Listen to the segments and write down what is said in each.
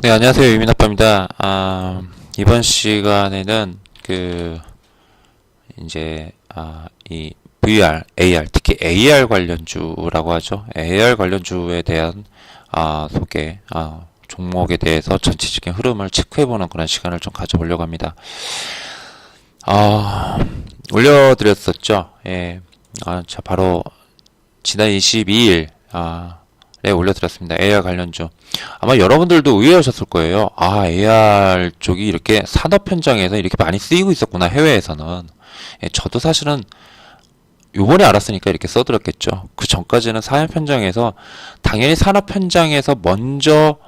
네, 안녕하세요. 유민아빠입니다. 이번 시간에는 이 VR, AR, 특히 AR 관련주라고 하죠. AR 관련주에 대한, 소개, 종목에 대해서 전체적인 흐름을 체크해보는 그런 시간을 좀 가져보려고 합니다. 올려드렸었죠. 예. 자, 바로, 지난 22일, 네, 올려드렸습니다. AR 관련주. 아마 여러분들도 의외하셨을 거예요. AR 쪽이 이렇게 산업 현장에서 이렇게 많이 쓰이고 있었구나, 해외에서는. 예, 저도 사실은 요번에 알았으니까 이렇게 써드렸겠죠. 그 전까지는 산업 현장에서, 당연히 산업 현장에서 먼저,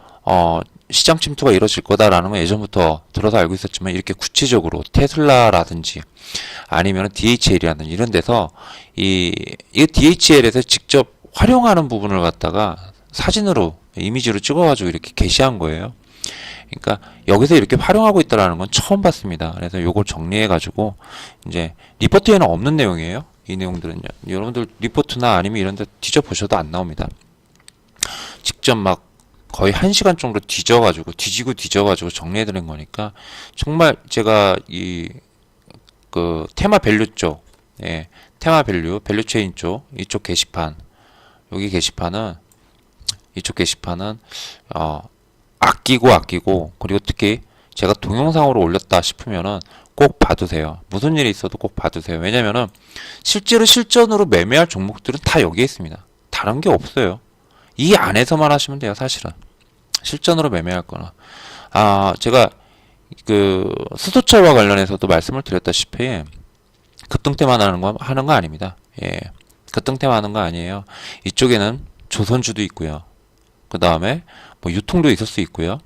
시장 침투가 이루어질 거다라는 건 예전부터 들어서 알고 있었지만, 이렇게 구체적으로 테슬라라든지, 아니면 DHL이라든지 이런 데서, 이 DHL에서 직접 활용하는 부분을 갖다가 사진으로 이미지로 찍어가지고 이렇게 게시한 거예요. 그러니까 여기서 이렇게 활용하고 있다라는 건 처음 봤습니다. 그래서 요걸 정리해가지고 이제 리포트에는 없는 내용이에요. 이 내용들은요. 여러분들 리포트나 아니면 이런 데 뒤져보셔도 안 나옵니다. 직접 막 거의 1시간 정도 뒤져가지고 정리해드린 거니까 정말 제가 테마 밸류 쪽, 예, 테마 밸류 체인 쪽, 이쪽 게시판, 이쪽 게시판은 아끼고 그리고 특히 제가 동영상으로 올렸다 싶으면은 꼭 봐두세요. 무슨 일이 있어도 꼭 봐두세요. 왜냐면은 실제로 실전으로 매매할 종목들은 다 여기에 있습니다. 다른 게 없어요. 이 안에서만 하시면 돼요. 사실은 실전으로 매매할 거는 제가 수소차와 관련해서도 말씀을 드렸다시피 급등때만 하는 거 아닙니다. 예. 급등때만 하는 거 아니에요. 이쪽에는 조선주도 있고요. 그 다음에 뭐 유통도 있을 수 있고요.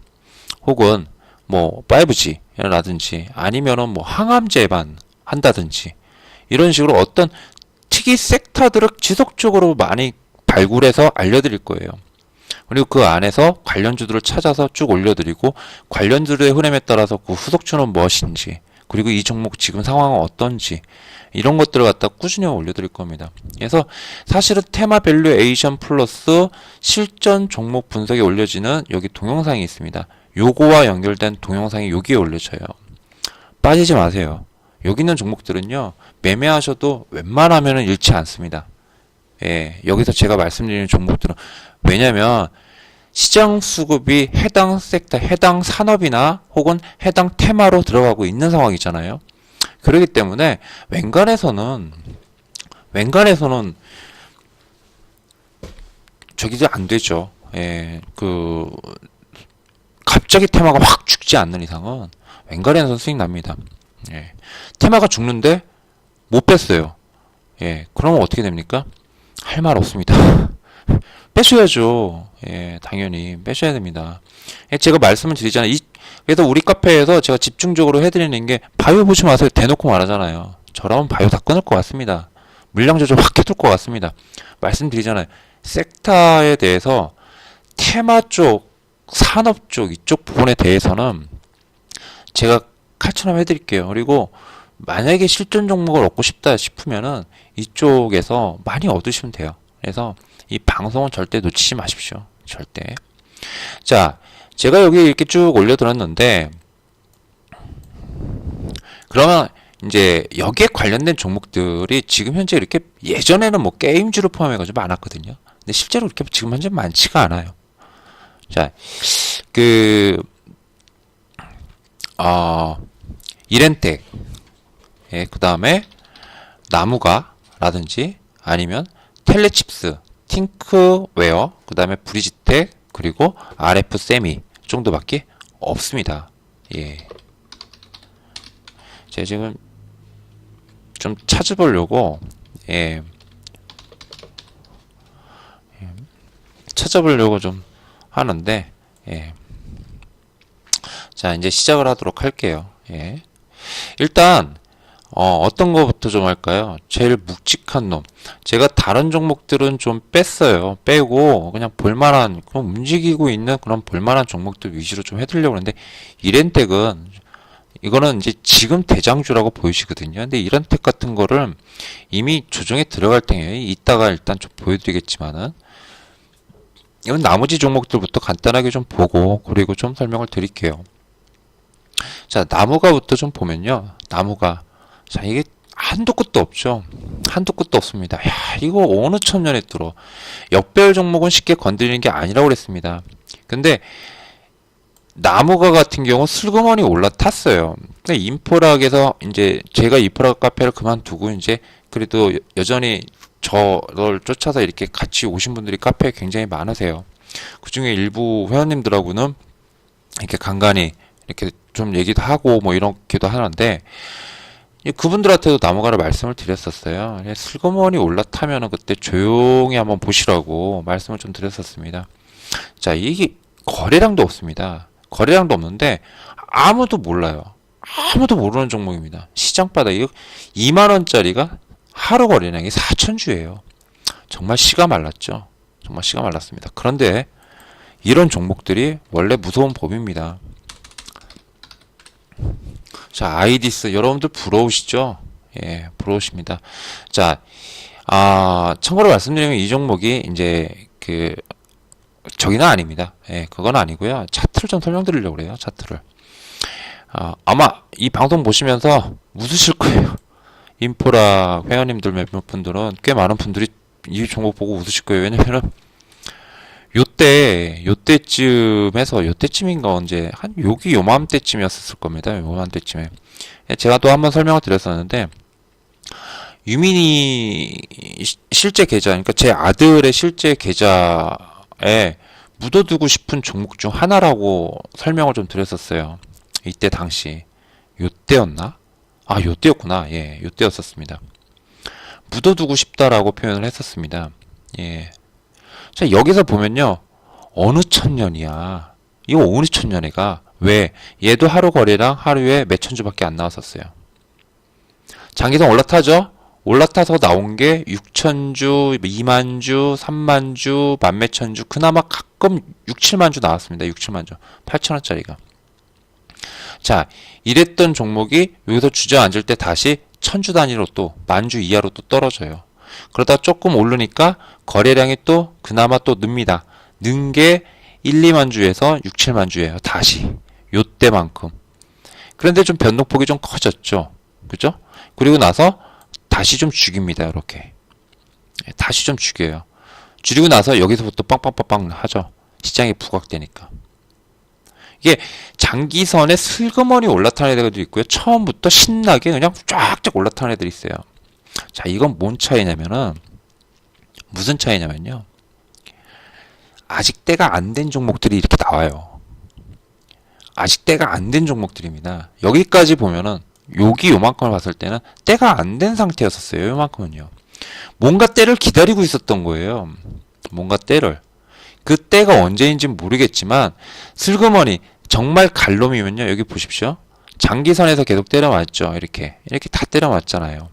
혹은 뭐 5G라든지 아니면은 뭐 항암제반 한다든지 이런 식으로 어떤 특이 섹터들을 지속적으로 많이 발굴해서 알려드릴 거예요. 그리고 그 안에서 관련주들을 찾아서 쭉 올려드리고 관련주들의 흐름에 따라서 그 후속주는 무엇인지 그리고 이 종목 지금 상황은 어떤지 이런 것들을 갖다 꾸준히 올려드릴 겁니다. 그래서 사실은 테마 밸류에이션 플러스 실전 종목 분석에 올려지는 여기 동영상이 있습니다. 요거와 연결된 동영상이 여기에 올려져요. 빠지지 마세요. 여기 있는 종목들은요, 매매하셔도 웬만하면 잃지 않습니다. 예, 여기서 제가 말씀드리는 종목들은 왜냐면 시장 수급이 해당 섹터, 해당 산업이나 혹은 해당 테마로 들어가고 있는 상황이잖아요. 그렇기 때문에 웬간해서는 저기도 안 되죠. 예, 갑자기 테마가 확 죽지 않는 이상은 웬간해서는 수익 납니다. 예, 테마가 죽는데 못 뺐어요. 예, 그러면 어떻게 됩니까? 할 말 없습니다. 빼셔야죠. 예, 당연히 빼셔야 됩니다. 예, 제가 말씀을 드리잖아요. 그래서 우리 카페에서 제가 집중적으로 해드리는 게 바이오 보지 마세요. 대놓고 말하잖아요. 저라면 바이오 다 끊을 것 같습니다. 물량 조절 확 해둘 것 같습니다. 말씀드리잖아요. 섹터에 대해서 테마 쪽, 산업 쪽 이쪽 부분에 대해서는 제가 칼처럼 해드릴게요. 그리고 만약에 실전 종목을 얻고 싶다 싶으면은 이쪽에서 많이 얻으시면 돼요. 그래서 이 방송은 절대 놓치지 마십시오. 절대. 자, 제가 여기 이렇게 쭉 올려드렸는데 그러면 이제 여기에 관련된 종목들이 지금 현재 이렇게 예전에는 뭐 게임주를 포함해가지고 많았거든요. 근데 실제로 그렇게 지금 현재 많지가 않아요. 자, 이렌텍, 예, 그 다음에 나무가라든지 아니면 텔레칩스, 팅크웨어, 그 다음에 브리지텍, 그리고 RF 세미 정도밖에 없습니다. 예. 제가 지금 좀 찾아보려고, 예. 찾아보려고 좀 하는데, 예. 자, 이제 시작을 하도록 할게요. 예. 일단, 어떤 거부터 좀 할까요? 제일 묵직한 놈. 제가 다른 종목들은 좀 뺐어요. 빼고, 그냥 볼만한, 그럼 움직이고 있는 그런 볼만한 종목들 위주로 좀 해드리려고 하는데, 이렌텍은, 이거는 이제 지금 대장주라고 보이시거든요. 근데 이렌텍 같은 거를 이미 조정에 들어갈 텐데, 이따가 일단 좀 보여드리겠지만은, 이건 나머지 종목들부터 간단하게 좀 보고 그리고 좀 설명을 드릴게요. 자, 나무가부터 좀 보면요. 나무가. 자, 이게 한도 끝도 없죠. 한도 끝도 없습니다. 야, 이거 어느 천년에 뚫어. 역별 종목은 쉽게 건드리는 게 아니라고 그랬습니다. 근데 나무가 같은 경우 슬그머니 올라탔어요. 근데 인포락에서 이제 제가 인포락 카페를 그만두고 이제 그래도 여전히 저를 쫓아서 이렇게 같이 오신 분들이 카페에 굉장히 많으세요. 그 중에 일부 회원님들하고는 이렇게 간간히 이렇게 좀 얘기도 하고 뭐 이렇게도 하는데 그분들한테도 나무가를 말씀을 드렸었어요. 슬그머니 올라타면은 그때 조용히 한번 보시라고 말씀을 좀 드렸었습니다. 자, 이게 거래량도 없습니다. 거래량도 없는데 아무도 몰라요. 아무도 모르는 종목입니다. 시장 바닥이 2만원짜리가 하루 거래량이 4천주예요. 정말 씨가 말랐죠. 정말 씨가 말랐습니다. 그런데 이런 종목들이 원래 무서운 법입니다. 자, 아이디스 여러분들 부러우시죠? 예, 부러우십니다. 자, 참고로 말씀드리면 이 종목이 이제 저기는 아닙니다. 예, 그건 아니고요. 차트를 좀 설명드리려고 그래요. 차트를. 아마 이 방송 보시면서 웃으실 거예요. 인포라 회원님들 몇몇 분들은 꽤 많은 분들이 이 종목 보고 웃으실 거예요. 왜냐면은 요때쯤인가 언제 한 요맘때쯤이었을 겁니다. 요맘때쯤에 제가 또 한번 설명을 드렸었는데 유민이 실제 계좌, 그러니까 제 아들의 실제 계좌에 묻어두고 싶은 종목 중 하나라고 설명을 좀 드렸었어요. 이때 당시 요때였나? 요때였구나. 예, 요때였었습니다. 묻어두고 싶다라고 표현을 했었습니다. 예. 자, 여기서 보면요. 어느 천년이야. 이거 어느 천년애가. 왜? 얘도 하루 거래량 하루에 몇천 주밖에 안 나왔었어요. 장기성 올라타죠? 올라타서 나온 게 6천주, 2만주, 3만주, 만몇천주, 그나마 가끔 6, 7만주 나왔습니다. 6, 7만주. 8천원짜리가. 자, 이랬던 종목이 여기서 주저앉을 때 다시 천주 단위로 또 만주 이하로 또 떨어져요. 그러다 조금 오르니까 거래량이 또 그나마 또 늡니다. 는 게 1, 2만 주에서 6, 7만 주예요. 다시 요때만큼. 그런데 좀 변동폭이 좀 커졌죠. 그죠? 그리고 나서 다시 좀 죽입니다. 이렇게. 다시 좀 죽여요. 줄이고 나서 여기서부터 빵빵빵빵 하죠. 시장이 부각되니까. 이게 장기선에 슬그머니 올라타는 애들도 있고요. 처음부터 신나게 그냥 쫙쫙 올라타는 애들이 있어요. 자, 이건 뭔 차이냐면은 무슨 차이냐면요. 아직 때가 안 된 종목들이 이렇게 나와요. 아직 때가 안 된 종목들입니다. 여기까지 보면은 요만큼을 봤을 때는 때가 안 된 상태였었어요. 요만큼은요. 뭔가 때를 기다리고 있었던 거예요. 뭔가 때를. 그 때가 언제인지는 모르겠지만 슬그머니 정말 갈놈이면요. 여기 보십시오. 장기선에서 계속 때려맞죠. 이렇게 다 때려맞잖아요.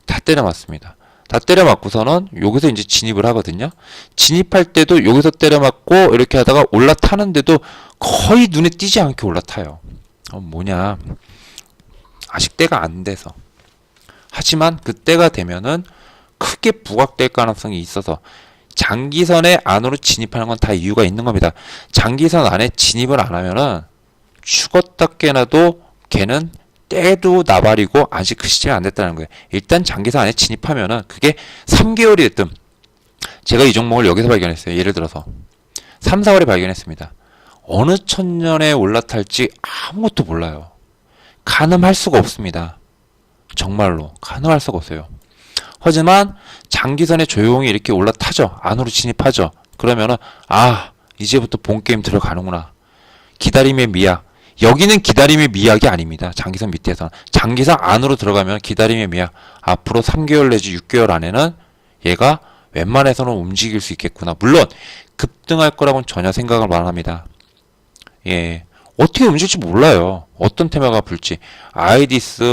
다 때려맞습니다. 다 때려맞고서는 여기서 이제 진입을 하거든요. 진입할 때도 여기서 때려맞고 이렇게 하다가 올라타는데도 거의 눈에 띄지 않게 올라타요. 뭐냐. 아직 때가 안 돼서. 하지만 그 때가 되면은 크게 부각될 가능성이 있어서 장기선의 안으로 진입하는 건 다 이유가 있는 겁니다. 장기선 안에 진입을 안 하면은 죽었다 깨나도 걔는 때도 나발이고 아직 그 시점이 안 됐다는 거예요. 일단 장기선 안에 진입하면은 그게 3개월이 됐든 제가 이 종목을 여기서 발견했어요. 예를 들어서 3, 4월에 발견했습니다. 어느 천년에 올라탈지 아무것도 몰라요. 가늠할 수가 없습니다. 정말로 가늠할 수가 없어요. 하지만 장기선에 조용히 이렇게 올라타죠. 안으로 진입하죠. 그러면은 이제부터 본게임 들어가는구나. 기다림의 미학. 여기는 기다림의 미학이 아닙니다. 장기선 밑에서는. 장기선 안으로 들어가면 기다림의 미학. 앞으로 3개월 내지 6개월 안에는 얘가 웬만해서는 움직일 수 있겠구나. 물론 급등할 거라고는 전혀 생각을 안 합니다. 예. 어떻게 움직일지 몰라요. 어떤 테마가 불지. 아이디스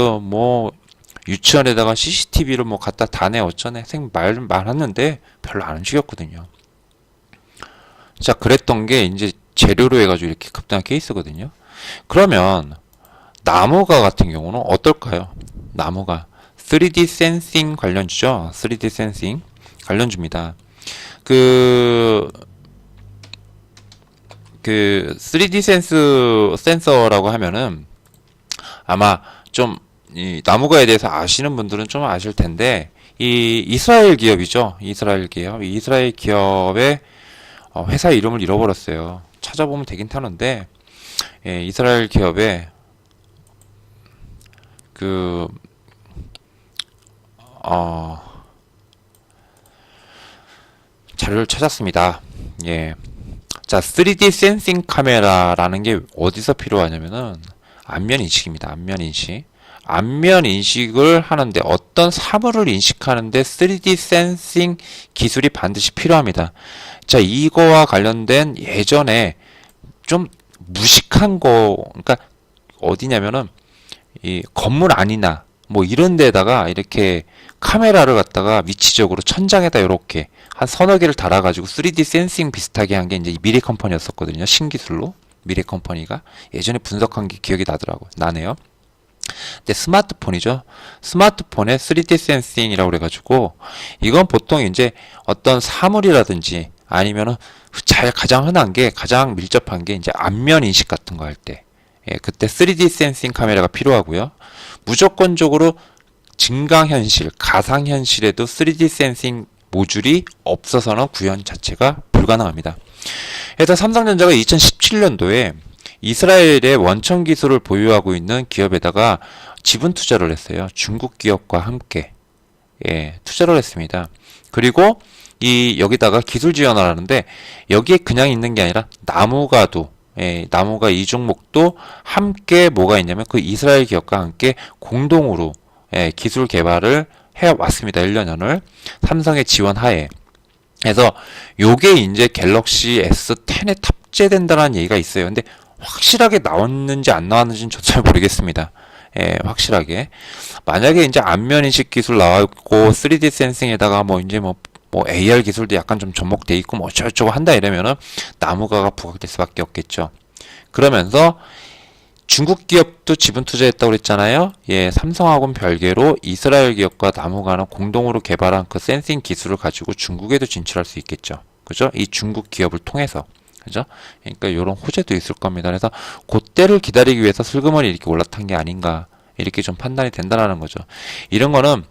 유치원에다가 CCTV를 갖다 다내 어쩌네 말았는데 별로 안 움직였거든요. 자, 그랬던 게 이제 재료로 해가지고 이렇게 급등한 케이스거든요. 그러면 나무가 같은 경우는 어떨까요? 나무가 3D 센싱 관련주죠. 3D 센싱 관련주입니다. 그 3D 센서라고 하면은 아마 좀 이 나무가에 대해서 아시는 분들은 좀 아실 텐데 이 이스라엘 기업이죠. 이스라엘 기업. 이 이스라엘 기업의 회사 이름을 잃어버렸어요. 찾아보면 되긴 타는데 예, 이스라엘 기업의 그 자료를 찾았습니다. 예. 자, 3D 센싱 카메라라는 게 어디서 필요하냐면은 안면 인식입니다. 안면 인식. 안면 인식을 하는데 어떤 사물을 인식하는데 3D 센싱 기술이 반드시 필요합니다. 자, 이거와 관련된 예전에 좀 무식한 거, 그러니까 어디냐면은 이 건물 안이나 뭐 이런 데다가 이렇게 카메라를 갖다가 위치적으로 천장에다 이렇게 한 서너 개를 달아가지고 3D 센싱 비슷하게 한 게 이제 미래 컴퍼니였었거든요. 신기술로. 미래 컴퍼니가 예전에 분석한 게 기억이 나네요. 근데 스마트폰이죠. 스마트폰에 3D 센싱이라고 그래가지고 이건 보통 이제 어떤 사물이라든지 아니면은 가장 흔한 게 가장 밀접한 게 이제 안면 인식 같은 거 할 때, 예, 그때 3D 센싱 카메라가 필요하고요. 무조건적으로 증강현실, 가상현실에도 3D 센싱 모듈이 없어서는 구현 자체가 불가능합니다. 그래서 삼성전자가 2017년도에 이스라엘의 원천 기술을 보유하고 있는 기업에다가 지분 투자를 했어요. 중국 기업과 함께 예, 투자를 했습니다. 그리고 여기다가 기술 지원을 하는데 여기에 그냥 있는 게 아니라 나무가도 예, 나무가 이 종목도 함께 뭐가 있냐면 그 이스라엘 기업과 함께 공동으로 예, 기술 개발을 해왔습니다. 1년을 삼성의 지원 하에. 그래서 요게 이제 갤럭시 S10에 탑재된다는 얘기가 있어요. 근데 확실하게 나왔는지 안 나왔는지는 저도 잘 모르겠습니다. 예, 확실하게. 만약에 이제 안면 인식 기술 나왔고 3D 센싱에다가 뭐 이제 뭐 AR 기술도 약간 좀 접목돼 있고 뭐 어쩌고저쩌고 한다 이러면은 나무가가 부각될 수밖에 없겠죠. 그러면서 중국 기업도 지분 투자했다고 그랬잖아요. 예, 삼성하고는 별개로 이스라엘 기업과 나무가는 공동으로 개발한 그 센싱 기술을 가지고 중국에도 진출할 수 있겠죠. 그죠? 이 중국 기업을 통해서. 그죠? 그러니까 이런 호재도 있을 겁니다. 그래서 그때를 기다리기 위해서 슬그머니 이렇게 올라탄 게 아닌가 이렇게 좀 판단이 된다라는 거죠. 이런 거는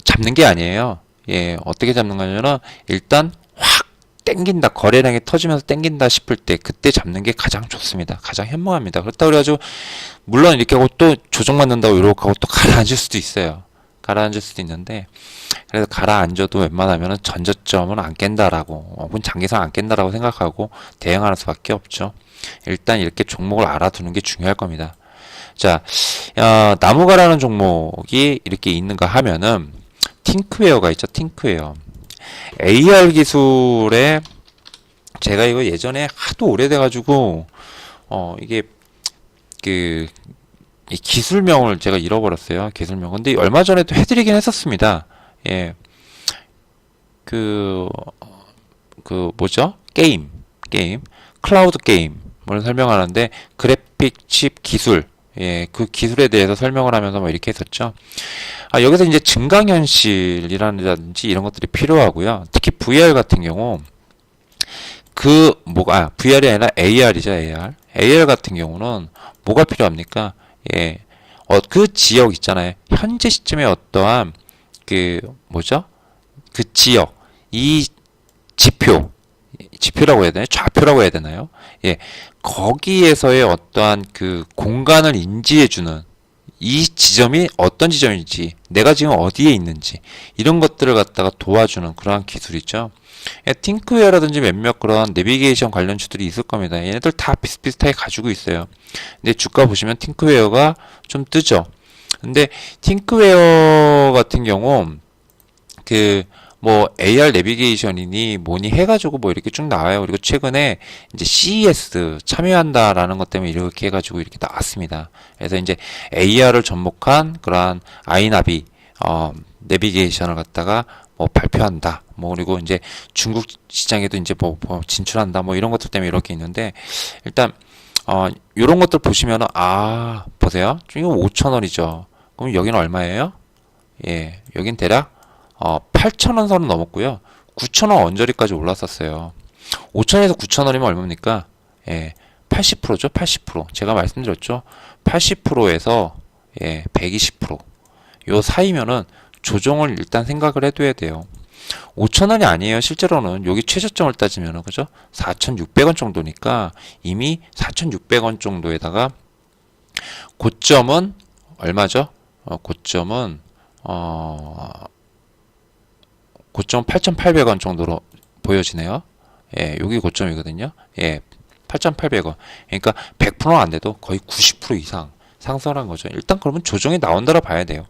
잡는 게 아니에요. 예, 어떻게 잡는 거냐면 일단 확 땡긴다, 거래량이 터지면서 땡긴다 싶을 때 그때 잡는 게 가장 좋습니다. 가장 현명합니다. 그렇다고 그래가지고 물론 이렇게 하고 또 조정받는다고 이렇게 하고 또 가라앉을 수도 있어요. 가라앉을 수도 있는데 그래서 가라앉아도 웬만하면 전저점은 안 깬다라고 혹은 장기상 안 깬다라고 생각하고 대응하는 수밖에 없죠. 일단 이렇게 종목을 알아두는 게 중요할 겁니다. 자, 나무가라는 종목이 이렇게 있는가 하면은 팅크웨어가 있죠. 팅크웨어. AR 기술에 제가 이거 예전에 하도 오래돼가지고 이게 이 기술명을 제가 잃어버렸어요. 기술명. 근데 얼마 전에도 해드리긴 했었습니다. 예. 뭐죠? 게임. 클라우드 게임을 설명하는데 그래픽 칩 기술. 예, 그 기술에 대해서 설명을 하면서 뭐 이렇게 했었죠. 여기서 이제 증강현실이라든지 이런 것들이 필요하고요. 특히 VR 같은 경우, VR이 아니라 AR이죠, AR. AR 같은 경우는 뭐가 필요합니까? 예, 그 지역 있잖아요. 현재 시점에 어떠한, 그 지역, 이 지표라고 해야 되나요? 좌표라고 해야 되나요? 예, 거기에서의 어떠한 그 공간을 인지해주는 이 지점이 어떤 지점인지, 내가 지금 어디에 있는지, 이런 것들을 갖다가 도와주는 그러한 기술이죠. 예, 팅크웨어라든지 몇몇 그런 내비게이션 관련주들이 있을 겁니다. 얘네들 다 비슷비슷하게 가지고 있어요. 근데 주가 보시면 팅크웨어가 좀 뜨죠. 근데 팅크웨어 같은 경우, AR 내비게이션이니 뭐니 해가지고 뭐 이렇게 쭉 나와요. 그리고 최근에 이제 CES 참여한다라는 것 때문에 이렇게 해가지고 이렇게 나왔습니다. 그래서 이제 AR을 접목한 그러한 아이나비, 내비게이션을 갖다가 뭐 발표한다. 그리고 이제 중국 시장에도 이제 진출한다. 이런 것들 때문에 이렇게 있는데, 일단, 요런 것들 보시면은, 보세요. 이거 5,000원이죠. 그럼 여기는 얼마예요? 예, 여긴 대략 8,000원 선은 넘었고요. 9,000원 언저리까지 올랐었어요. 5,000원에서 9,000원이면 얼마입니까? 예, 80%죠. 80%. 제가 말씀드렸죠. 80%에서 120%. 요 사이면은 조정을 일단 생각을 해둬야 돼요. 5,000원이 아니에요. 실제로는 여기 최저점을 따지면은 그죠? 4,600원 정도니까 이미 4,600원 정도에다가 고점은 얼마죠? 고점은 8,800원 정도로 보여지네요. 예, 여기 고점이거든요. 예, 8,800원. 그러니까 100%는 안 돼도 거의 90% 이상 상승한 거죠. 일단 그러면 조정이 나온다고 봐야 돼요.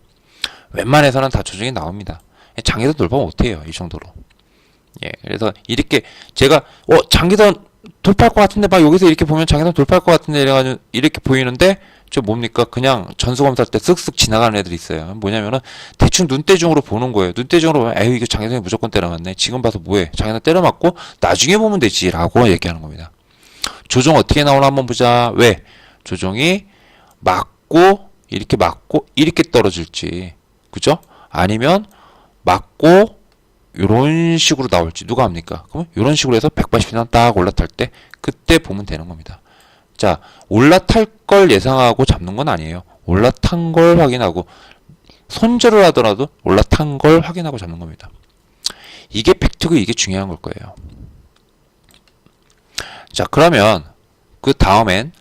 웬만해서는 다 조정이 나옵니다. 장기선 돌파 못해요. 이 정도로. 예, 그래서 이렇게 제가 장기선 돌파할 것 같은데 막 여기서 이렇게 보면 장기선 돌파할 것 같은데 이래가지고 이렇게 보이는데 저 뭡니까? 그냥 전수검사할 때 쓱쓱 지나가는 애들이 있어요. 뭐냐면은 대충 눈대중으로 보는 거예요. 눈대중으로 보면 에휴 이거 장기선이 무조건 때려맞네. 지금 봐서 뭐해? 장기선 때려맞고 나중에 보면 되지라고 얘기하는 겁니다. 조정 어떻게 나오나 한번 보자. 왜? 조정이 맞고 이렇게 떨어질지, 그죠? 아니면 맞고 이런 식으로 나올지 누가 합니까? 그럼 이런 식으로 해서 180선 딱 올라탈 때 그때 보면 되는 겁니다. 자, 올라탈 걸 예상하고 잡는 건 아니에요. 올라탄 걸 확인하고 손절을 하더라도 올라탄 걸 확인하고 잡는 겁니다. 이게 팩트고 이게 중요한 걸 거예요. 자, 그러면 그 다음엔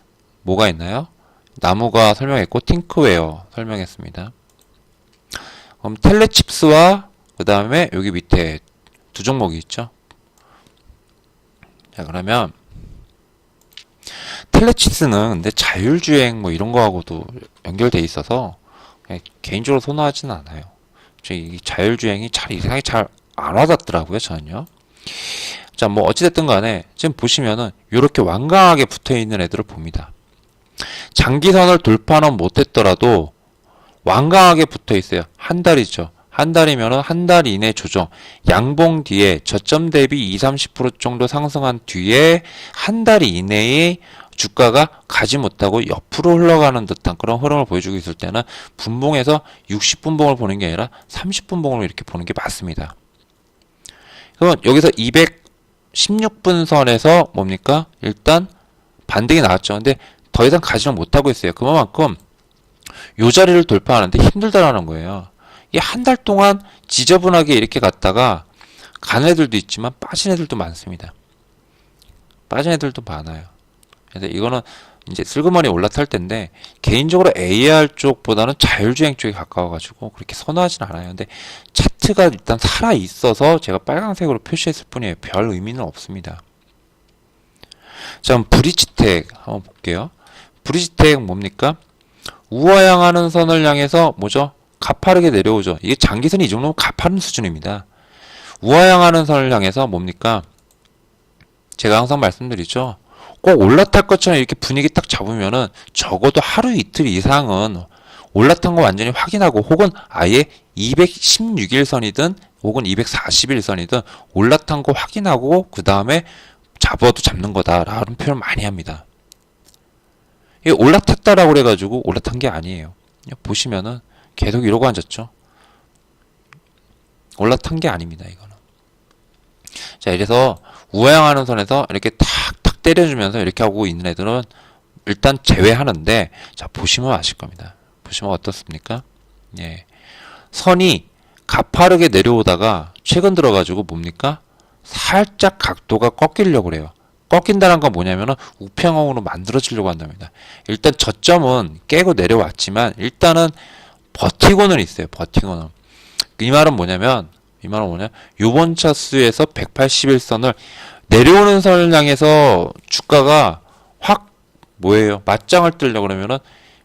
뭐가 있나요? 나무가 설명했고 팅크웨어 설명했습니다. 그럼 텔레칩스와 그 다음에 여기 밑에 두 종목이 있죠. 자, 그러면 텔레칩스는 근데 자율주행 뭐 이런 거하고도 연결돼 있어서 개인적으로 선호하지는 않아요. 이 자율주행이 이상하게 잘 안 와닿더라고요, 저는요. 자, 뭐 어찌됐든 간에 지금 보시면은 이렇게 완강하게 붙어 있는 애들을 봅니다. 장기선을 돌파는 못했더라도 완강하게 붙어 있어요. 한 달이죠. 한 달이면은 한 달 이내 조정. 양봉 뒤에 저점 대비 20-30% 정도 상승한 뒤에 한 달 이내에 주가가 가지 못하고 옆으로 흘러가는 듯한 그런 흐름을 보여주고 있을 때는 분봉에서 60분봉을 보는 게 아니라 30분봉을 이렇게 보는 게 맞습니다. 그러면 여기서 216분 선에서 뭡니까? 일단 반등이 나왔죠. 근데 더 이상 가지를 못하고 있어요. 그만큼 요 자리를 돌파하는데 힘들다라는 거예요. 이 한 달 동안 지저분하게 이렇게 갔다가 가는 애들도 있지만 빠진 애들도 많습니다. 빠진 애들도 많아요. 그래서 이거는 이제 슬그머니 올라탈 텐데 개인적으로 AR 쪽보다는 자율주행 쪽에 가까워가지고 그렇게 선호하진 않아요. 근데 차트가 일단 살아 있어서 제가 빨간색으로 표시했을 뿐이에요. 별 의미는 없습니다. 자, 그럼 브릿지텍 한번 볼게요. 브릿지텍 뭡니까? 우하향하는 선을 향해서 뭐죠? 가파르게 내려오죠. 이게 장기선이 이 정도면 가파른 수준입니다. 우하향하는 선을 향해서 뭡니까? 제가 항상 말씀드리죠. 꼭 올라탈 것처럼 이렇게 분위기 딱 잡으면은 적어도 하루 이틀 이상은 올라탄 거 완전히 확인하고 혹은 아예 216일선이든 혹은 241선이든 올라탄 거 확인하고 그 다음에 잡아도 잡는 거다라는 표현 많이 합니다. 이게 올라탔다라고 그래가지고 올라탄 게 아니에요. 보시면은 계속 이러고 앉았죠. 올라탄 게 아닙니다. 이거는. 자, 이래서 우하향하는 선에서 이렇게 탁탁 때려주면서 이렇게 하고 있는 애들은 일단 제외하는데, 자, 보시면 아실 겁니다. 보시면 어떻습니까? 예. 선이 가파르게 내려오다가 최근 들어가지고 뭡니까? 살짝 각도가 꺾이려고 그래요. 꺾인다는 건 뭐냐면은 우평형으로 만들어지려고 한답니다. 일단 저점은 깨고 내려왔지만 일단은 버티고는 있어요. 버티고는. 이 말은 뭐냐면 요번 차수에서 181선을 내려오는 선을 향해서 주가가 확 뭐예요? 맞짱을 뜨려고 그러면은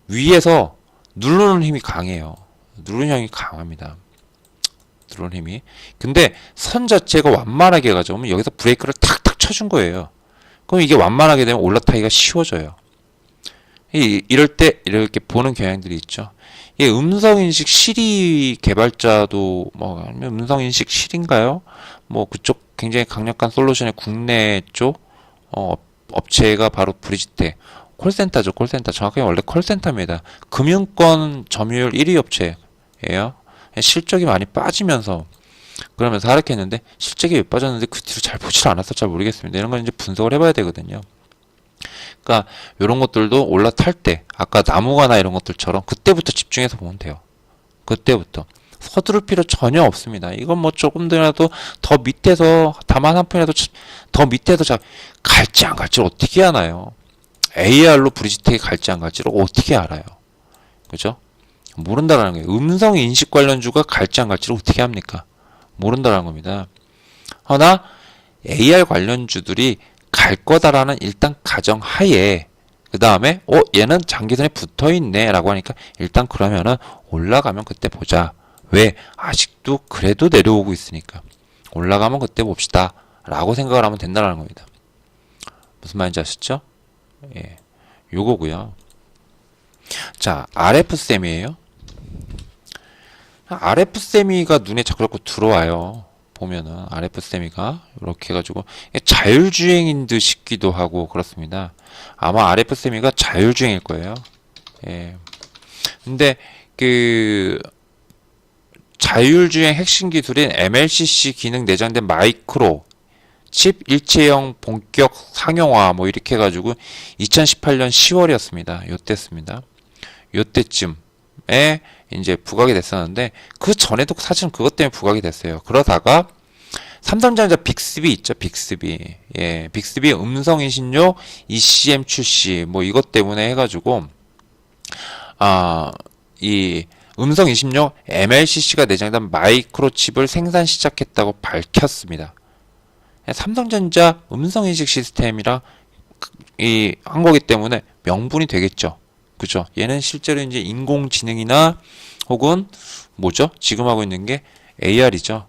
위에서 누르는 힘이 강해요. 누르는 힘이 강합니다. 누르는 힘이. 근데 선 자체가 완만하게 가지고 여기서 브레이크를 탁탁 쳐준 거예요. 그럼 이게 완만하게 되면 올라타기가 쉬워져요. 이럴 때 이렇게 보는 경향들이 있죠. 이 음성인식 시리 개발자도 뭐 음성인식 실인가요? 뭐 그쪽 굉장히 강력한 솔루션의 국내 쪽 업체가 바로 브릿지텍 콜센터죠. 콜센터. 정확하게 원래 콜센터입니다. 금융권 점유율 1위 업체예요. 실적이 많이 빠지면서 그러면서 하락했는데 실적이 왜 빠졌는데 그 뒤로 잘 보질 않아서 잘 모르겠습니다. 이런 건 이제 분석을 해봐야 되거든요. 그러니까 이런 것들도 올라탈 때 아까 나무가나 이런 것들처럼 그때부터 집중해서 보면 돼요. 그때부터 서두를 필요 전혀 없습니다. 이건 뭐 조금이라도 더 밑에서 다만 한 푼이라도 더 밑에서 갈지 안 갈지를 어떻게 하나요? AR로 브리지텍이 갈지 안 갈지를 어떻게 알아요? 그죠? 모른다라는 거예요. 음성 인식 관련주가 갈지 안 갈지를 어떻게 합니까? 모른다라는 겁니다. 하나 AR 관련주들이 갈 거다라는 일단 가정하에 그 다음에 얘는 장기선에 붙어있네 라고 하니까 일단 그러면은 올라가면 그때 보자. 왜? 아직도 그래도 내려오고 있으니까 올라가면 그때 봅시다 라고 생각을 하면 된다는 겁니다. 무슨 말인지 아셨죠? 예, 요거고요. 자, RF세미에요. RF세미가 눈에 자꾸 들어와요. 보면은 RF세미가 이렇게 해가지고 자율주행인 듯 싶기도 하고 그렇습니다. 아마 RF세미가 자율주행일 거예요. 예. 근데 그 자율주행 핵심 기술인 MLCC 기능 내장된 마이크로 칩 일체형 본격 상용화 뭐 이렇게 해가지고 2018년 10월이었습니다. 요때였습니다. 요때쯤에 이제 부각이 됐었는데 그 전에도 사실은 그것 때문에 부각이 됐어요. 그러다가 삼성전자 빅스비 있죠, 빅스비. 예, 빅스비 음성인식용 ECM 출시 뭐 이것 때문에 해가지고 이 음성인식용 MLCC가 내장된 마이크로칩을 생산 시작했다고 밝혔습니다. 삼성전자 음성인식 시스템이랑 한 거기 때문에 명분이 되겠죠. 그죠? 얘는 실제로 이제 인공지능이나 혹은 뭐죠? 지금 하고 있는 게 AR이죠.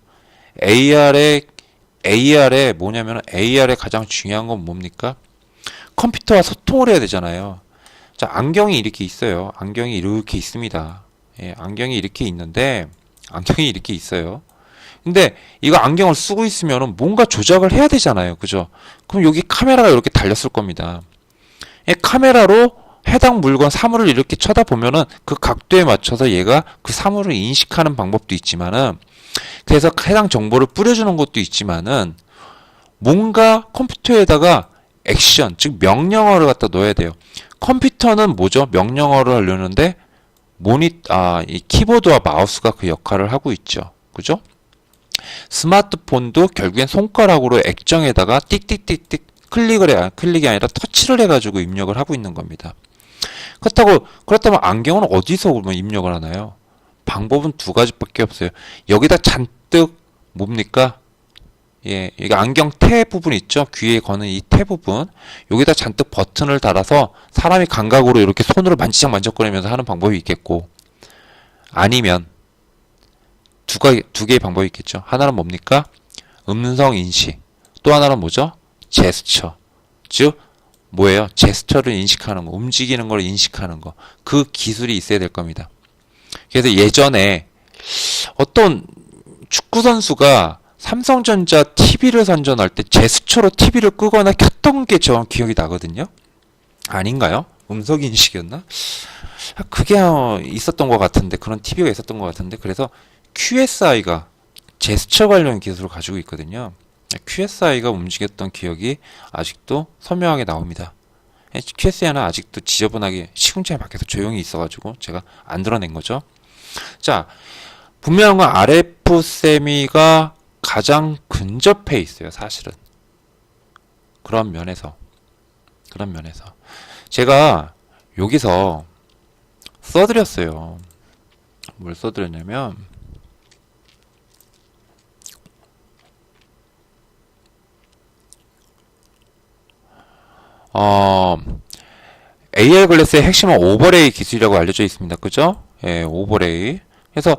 AR에 뭐냐면 AR의 가장 중요한 건 뭡니까? 컴퓨터와 소통을 해야 되잖아요. 자, 안경이 이렇게 있어요. 안경이 이렇게 있습니다. 예, 안경이 이렇게 있는데 안경이 이렇게 있어요. 근데 이거 안경을 쓰고 있으면 뭔가 조작을 해야 되잖아요. 그죠? 그럼 여기 카메라가 이렇게 달렸을 겁니다. 예, 카메라로 해당 물건 사물을 이렇게 쳐다보면은 그 각도에 맞춰서 얘가 그 사물을 인식하는 방법도 있지만은 그래서 해당 정보를 뿌려주는 것도 있지만은 뭔가 컴퓨터에다가 액션, 즉 명령어를 갖다 넣어야 돼요. 컴퓨터는 뭐죠? 명령어를 하려는데 이 키보드와 마우스가 그 역할을 하고 있죠. 그죠? 스마트폰도 결국엔 손가락으로 액정에다가 띡띡띡띡 클릭이 아니라 터치를 해가지고 입력을 하고 있는 겁니다. 그렇다면 안경은 어디서 그러면 입력을 하나요? 방법은 두 가지밖에 없어요. 여기다 잔뜩 뭡니까? 예, 여기 안경 테 부분 있죠? 귀에 거는 이 테 부분. 여기다 잔뜩 버튼을 달아서 사람이 감각으로 이렇게 손으로 만지작만지작거리면서 하는 방법이 있겠고, 아니면 두 개의 방법이 있겠죠. 하나는 뭡니까? 음성 인식. 또 하나는 뭐죠? 제스처. 즉 뭐예요? 제스처를 인식하는 거, 움직이는 걸 인식하는 거. 그 기술이 있어야 될 겁니다. 그래서 예전에 어떤 축구 선수가 삼성전자 TV를 선전할 때 제스처로 TV를 끄거나 켰던 게 저 기억이 나거든요. 아닌가요? 음성 인식이었나? 그게 있었던 것 같은데, 그런 TV가 있었던 것 같은데, 그래서 QSI가 제스처 관련 기술을 가지고 있거든요. QSI가 움직였던 기억이 아직도 선명하게 나옵니다. QSI는 아직도 지저분하게 시궁창에 밖에서 조용히 있어가지고 제가 안 드러낸 거죠. 자, 분명한 건 RF세미가 가장 근접해 있어요, 사실은. 그런 면에서 제가 여기서 써드렸어요. 뭘 써드렸냐면 AR 글래스의 핵심은 오버레이 기술이라고 알려져 있습니다. 그죠? 예, 오버레이. 그래서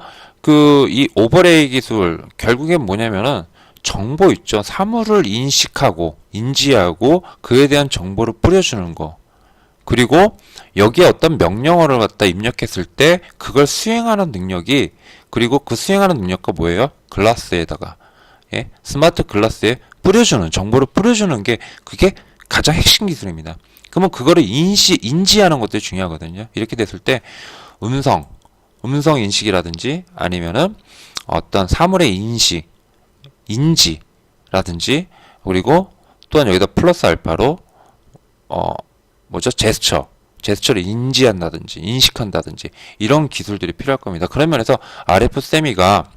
이 오버레이 기술 결국엔 뭐냐면은 정보 있죠. 사물을 인식하고 인지하고 그에 대한 정보를 뿌려주는 거. 그리고 여기에 어떤 명령어를 갖다 입력했을 때 그걸 수행하는 능력이, 그리고 그 수행하는 능력과 뭐예요? 글라스에다가, 예, 스마트 글라스에 뿌려주는, 정보를 뿌려주는 게 그게 가장 핵심 기술입니다. 그러면 그거를 인지하는 것도 중요하거든요. 이렇게 됐을 때 음성 인식이라든지 아니면은 어떤 사물의 인지라든지, 그리고 또한 여기다 플러스 알파로 뭐죠? 제스처를 인지한다든지 인식한다든지 이런 기술들이 필요할 겁니다. 그런 면에서 RF 세미가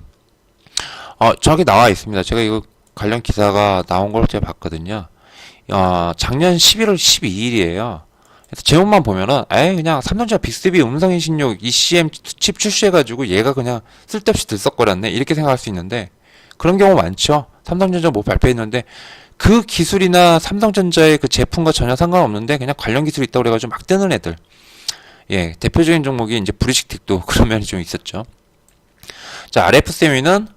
저기 나와 있습니다. 제가 이거 관련 기사가 나온 걸 제가 봤거든요. 작년 11월 12일이에요. 그래서 제목만 보면은 그냥 삼성전자 빅스비 음성인식용 ECM 칩 출시해가지고 얘가 그냥 쓸데없이 들썩거렸네 이렇게 생각할 수 있는데 그런 경우 많죠. 삼성전자 뭐 발표했는데 그 기술이나 삼성전자의 그 제품과 전혀 상관없는데 그냥 관련 기술이 있다고 그래가지고 막 뜨는 애들. 예, 대표적인 종목이 이제 브리식텍도 그런 면이 좀 있었죠. 자, RF 세미는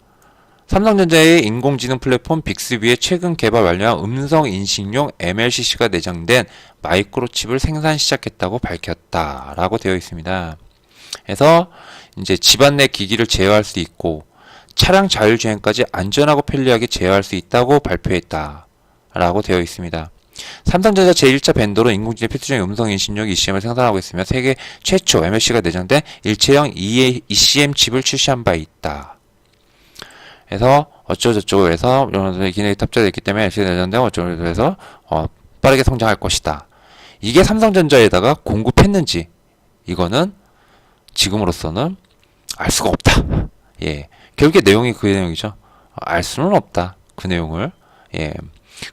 삼성전자의 인공지능 플랫폼 빅스비에 최근 개발 완료한 음성 인식용 MLCC가 내장된 마이크로칩을 생산 시작했다고 밝혔다라고 되어 있습니다. 그래서 이제 집안 내 기기를 제어할 수 있고 차량 자율주행까지 안전하고 편리하게 제어할 수 있다고 발표했다라고 되어 있습니다. 삼성전자 제1차 벤더로 인공지능 필수적인 음성 인식용 ECM을 생산하고 있으며 세계 최초 MLC가 내장된 일체형 ECM 칩을 출시한 바 있다. 그래서 어쩌고저쩌고 해서 이런 기능이 탑재되어 있기 때문에 LCD 내장되고 어쩌고저쩌고 해서 빠르게 성장할 것이다. 이게 삼성전자에다가 공급했는지 이거는 지금으로서는 알 수가 없다. 예, 결국에 내용이 그 내용이죠. 알 수는 없다. 그 내용을. 예.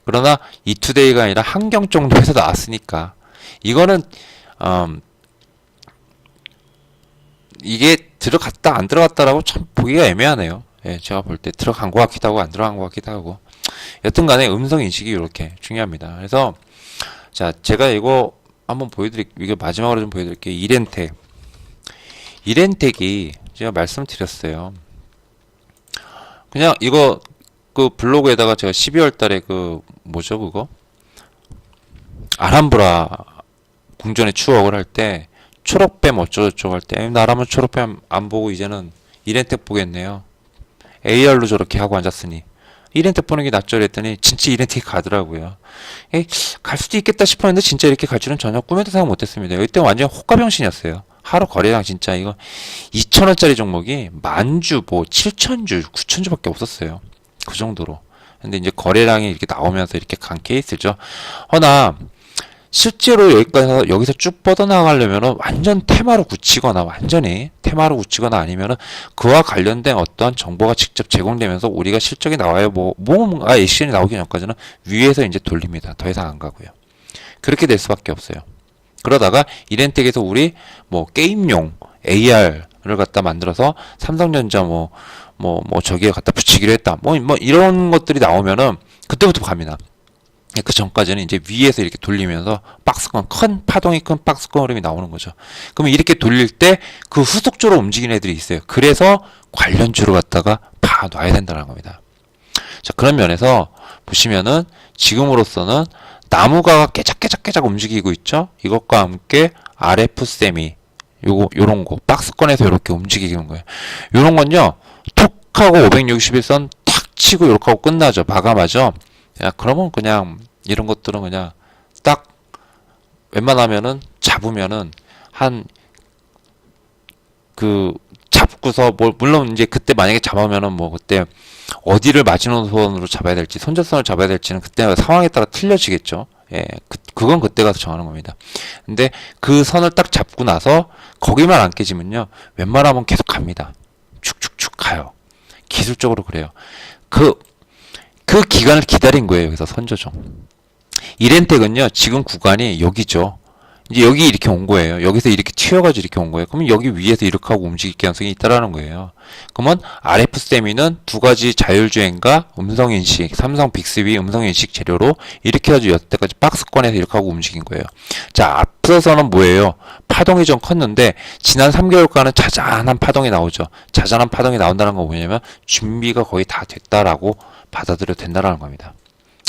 그러나 이투데이가 아니라 한경 정도에서 나왔으니까 이거는 이게 들어갔다 안 들어갔다라고 참 보기가 애매하네요. 예, 제가 볼 때 들어간 것 같기도 하고 안 들어간 것 같기도 하고 여튼 간에 음성 인식이 이렇게 중요합니다. 그래서 자, 제가 이거 한번 이게 마지막으로 좀 보여드릴게요. 이렌텍이 제가 말씀드렸어요. 그냥 이거 그 블로그에다가 제가 12월 달에 그 뭐죠 그거 알함브라 궁전의 추억을 할 때 초록뱀 어쩌고저쩌고 할 때 나라면 초록뱀 안 보고 이제는 이렌텍 보겠네요. AR로 저렇게 하고 앉았으니 이렌텍 보는 게 낫죠 그랬더니 진짜 이렌텍이 가더라고요. 갈 수도 있겠다 싶었는데 진짜 이렇게 갈 줄은 전혀 꿈에도 생각 못했습니다. 이때 완전 호가병신이었어요. 하루 거래량 진짜 이거 2,000원짜리 종목이 만주 뭐 7,000주 9,000주밖에 없었어요. 그 정도로. 근데 이제 거래량이 이렇게 나오면서 이렇게 간 케이스죠. 허나 실제로 여기서 쭉 뻗어나가려면은 완전히 테마로 굳히거나 아니면은 그와 관련된 어떠한 정보가 직접 제공되면서 우리가 실적이 나와요. 뭔가 액션이 나오기 전까지는 위에서 이제 돌립니다. 더 이상 안 가고요. 그렇게 될 수밖에 없어요. 그러다가 이렌텍에서 우리 뭐 게임용 AR을 갖다 만들어서 삼성전자 저기에 갖다 붙이기로 했다. 이런 것들이 나오면은 그때부터 갑니다. 그 전까지는 이제 위에서 이렇게 돌리면서 큰 파동이 큰 박스권 흐름이 나오는 거죠. 그러면 이렇게 돌릴 때 그 후속적으로 움직이는 애들이 있어요. 그래서 관련주를 갖다가 놔야 된다는 겁니다. 자, 그런 면에서 보시면은 지금으로서는 나무가 깨작깨작 움직이고 있죠. 이것과 함께 RF 세미 요런 거 박스권에서 이렇게 움직이는 거예요. 요런 건요 톡 하고 561선 탁 치고 이렇게 하고 끝나죠. 마감하죠. 야, 그러면 그냥 이런 것들은 그냥 딱 웬만하면은 잡으면은 잡고서 물론 이제 그때 만약에 잡으면은 그때 어디를 마지노선으로 잡아야 될지 손절선을 잡아야 될지는 그때 상황에 따라 틀려지겠죠. 예, 그건 그때 가서 정하는 겁니다. 근데 그 선을 딱 잡고 나서 거기만 안 깨지면요 웬만하면 계속 갑니다. 축축축 가요. 기술적으로 그래요. 그 기간을 기다린 거예요. 그래서 선저종. 이렌텍은요, 지금 구간이 여기죠. 이제 여기 이렇게 온 거예요. 여기서 이렇게 튀어가지고 이렇게 온 거예요. 그러면 여기 위에서 이렇게 하고 움직일 가능성이 있다라는 거예요. 그러면 RF 세미는 두 가지 자율주행과 음성인식, 삼성 빅스비 음성인식 재료로 이렇게 해가지고 여태까지 박스권에서 이렇게 하고 움직인 거예요. 자, 앞서서는 뭐예요? 파동이 좀 컸는데, 지난 3개월간은 자잘한 파동이 나오죠. 자잘한 파동이 나온다는 건 뭐냐면, 준비가 거의 다 됐다라고 받아들여도 된다라는 겁니다.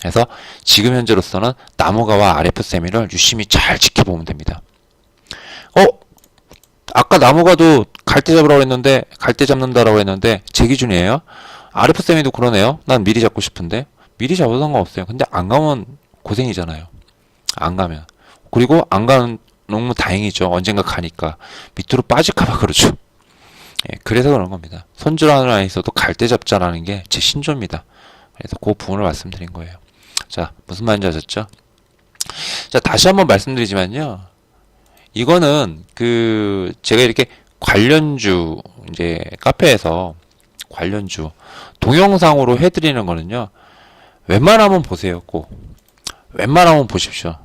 그래서 지금 현재로서는 나무가와 RF 세미를 유심히 잘 지켜보면 됩니다. 아까 나무가도 갈대 잡으라고 했는데 갈대 잡는다라고 했는데 제 기준이에요. RF 세미도 그러네요. 난 미리 잡고 싶은데 미리 잡아도 상관없어요. 근데 안 가면 고생이잖아요. 안 가면. 그리고 안 가는 너무 다행이죠. 언젠가 가니까 밑으로 빠질까봐 그러죠. 예, 그래서 그런 겁니다. 손질하는 안에 있어도 갈대 잡자라는 게 제 신조입니다. 그래서 그 부분을 말씀드린 거예요. 자, 무슨 말인지 아셨죠? 자, 다시 한번 말씀드리지만요. 이거는 제가 이렇게 관련주 이제 카페에서 관련주 동영상으로 해드리는 거는요. 웬만하면 보세요. 꼭 웬만하면 보십시오.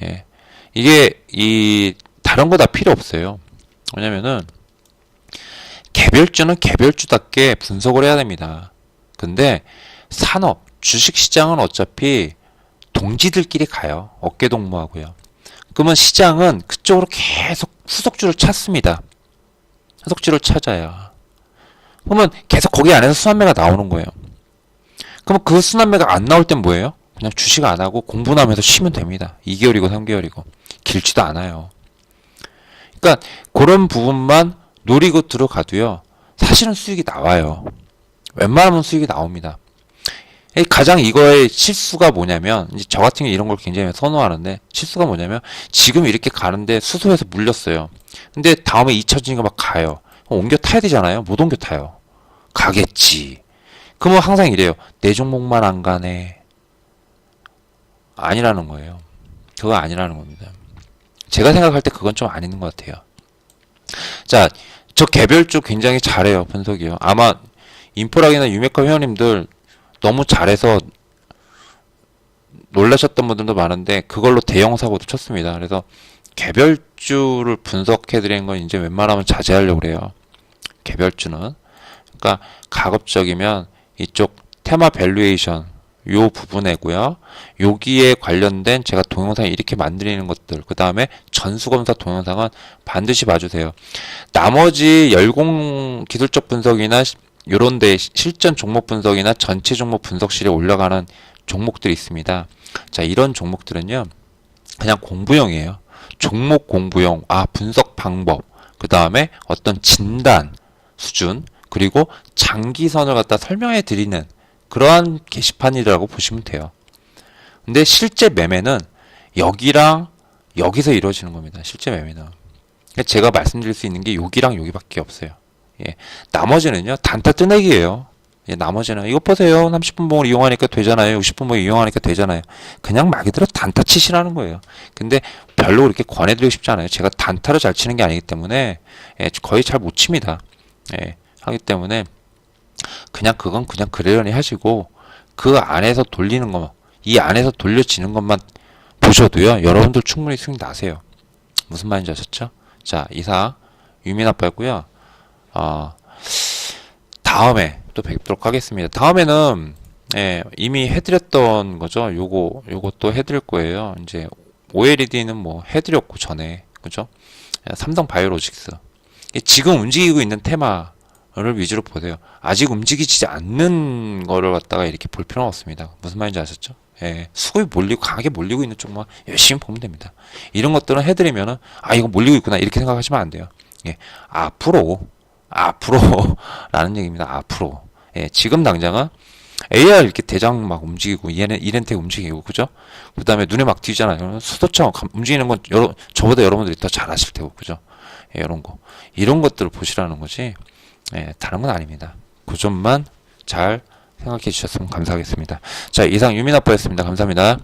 예. 이게 다른 거 다 필요 없어요. 왜냐면은 개별주는 개별주답게 분석을 해야 됩니다. 근데 산업, 주식시장은 어차피 동지들끼리 가요. 어깨동무하고요. 그러면 시장은 그쪽으로 계속 후속주를 찾습니다. 후속주를 찾아요. 그러면 계속 거기 안에서 순환매가 나오는 거예요. 그러면 그 순환매가 안 나올 땐 뭐예요? 그냥 주식 안 하고 공부나 하면서 쉬면 됩니다. 2개월이고 3개월이고 길지도 않아요. 그러니까 그런 부분만 노리고 들어가도요. 사실은 수익이 나와요. 웬만하면 수익이 나옵니다. 가장 이거의 실수가 뭐냐면 이제 저 같은 경우 이런 걸 굉장히 선호하는데 실수가 뭐냐면 지금 이렇게 가는데 수소에서 물렸어요. 근데 다음에 2차전지가 막 가요. 옮겨 타야 되잖아요. 못 옮겨 타요. 가겠지. 그러면 항상 이래요. 내 종목만 안 가네. 아니라는 거예요. 그거 아니라는 겁니다. 제가 생각할 때 그건 좀 아닌 것 같아요. 자, 저 개별주 굉장히 잘해요. 분석이요. 아마 인포락이나 유메카 회원님들 너무 잘해서 놀라셨던 분들도 많은데 그걸로 대형 사고도 쳤습니다. 그래서 개별주를 분석해드리는 건 이제 웬만하면 자제하려고 그래요. 개별주는. 그러니까 가급적이면 이쪽 테마 밸류에이션 요 부분이고요. 여기에 관련된 제가 동영상 이렇게 만드리는 것들, 그 다음에 전수검사 동영상은 반드시 봐주세요. 나머지 열공 기술적 분석이나 요런데 실전 종목 분석이나 전체 종목 분석실에 올라가는 종목들이 있습니다. 자, 이런 종목들은요, 그냥 공부용이에요. 종목 공부용, 분석 방법, 그 다음에 어떤 진단 수준, 그리고 장기선을 갖다 설명해 드리는 그러한 게시판이라고 보시면 돼요. 근데 실제 매매는 여기랑 여기서 이루어지는 겁니다. 실제 매매는. 제가 말씀드릴 수 있는 게 여기랑 여기밖에 없어요. 예. 나머지는요, 단타 뜨내기예요. 예, 나머지는 이것 보세요. 30분봉을 이용하니까 되잖아요. 60분봉을 이용하니까 되잖아요. 그냥 말 그대로 단타 치시라는 거예요. 근데 별로 그렇게 권해드리고 싶지 않아요. 제가 단타를 잘 치는 게 아니기 때문에 거의 잘 못 칩니다. 하기 때문에 그건 그냥 그러려니 하시고 그 안에서 돌리는 거, 이 안에서 돌려지는 것만 보셔도요. 여러분들 충분히 수익 나세요. 무슨 말인지 아셨죠? 자, 이상 유민 아빠였고요. 다음에 또 뵙도록 하겠습니다. 다음에는 이미 해드렸던 거죠. 요것도 해드릴 거예요. 이제 OLED는 뭐 해드렸고 전에 그죠? 삼성 바이오로직스 지금 움직이고 있는 테마를 위주로 보세요. 아직 움직이지 않는 거를 갖다가 이렇게 볼 필요는 없습니다. 무슨 말인지 아셨죠? 수급이 몰리고 강하게 몰리고 있는 쪽만 열심히 보면 됩니다. 이런 것들은 해드리면은 이거 몰리고 있구나 이렇게 생각하시면 안 돼요. 앞으로라는 얘기입니다. 앞으로. 지금 당장은 AR 이렇게 대장 막 움직이고 이렌텍 움직이고 그죠? 그 다음에 눈에 막 띄잖아요. 수도처럼 움직이는 건 저보다 여러분들이 더 잘 아실 테고 그죠? 이런 것들을 보시라는 거지. 다른 건 아닙니다. 그 점만 잘 생각해 주셨으면 감사하겠습니다. 자, 이상 유민아빠였습니다. 감사합니다.